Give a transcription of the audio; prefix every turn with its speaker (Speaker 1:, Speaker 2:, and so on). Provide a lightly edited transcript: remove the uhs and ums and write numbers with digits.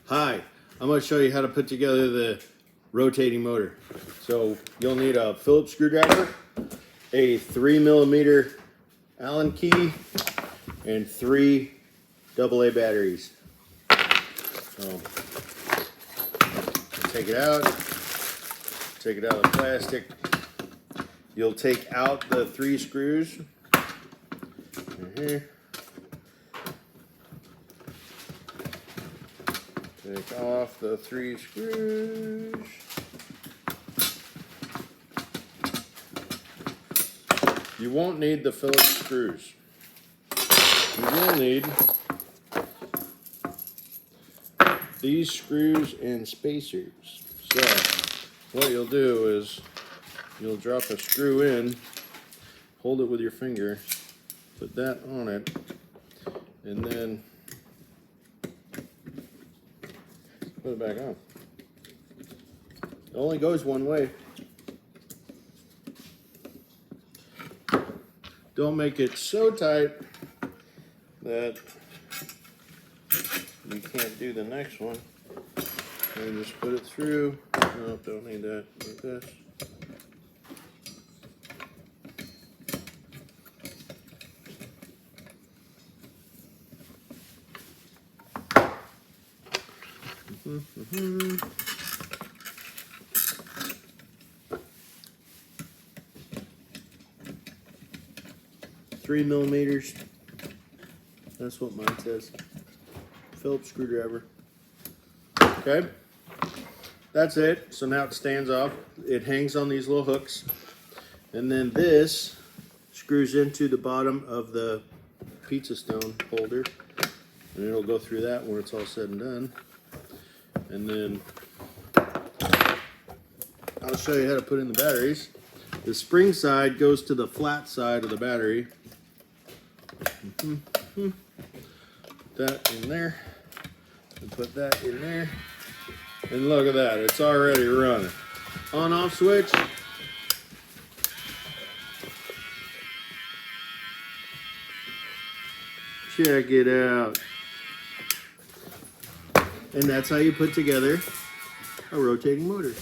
Speaker 1: Hi, I'm going to show you how to put together the rotating motor. So you'll need a Phillips screwdriver, a 3mm Allen key, and 3 AA batteries. So take it out of the plastic. You'll take out the 3 screws. Take off the 3 screws. You won't need the Phillips screws. You will need these screws and spacers. So what you'll do is you'll drop a screw in, hold it with your finger, put that on it, and then put it back on. It only goes one way. Don't make it so tight that you can't do the next one. And just put it through. No, don't need that. Like this. $3mm. That's what mine says. Phillips screwdriver. Okay. That's it. So now it stands off. It hangs on these little hooks. And then this screws into the bottom of the pizza stone holder. And it'll go through that when it's all said and done. And then I'll show you how to put in the batteries. The spring side goes to the flat side of the battery. Put that in there. And put that in there. And look at that, it's already running. On off switch. Check it out. And that's how you put together a rotating motor.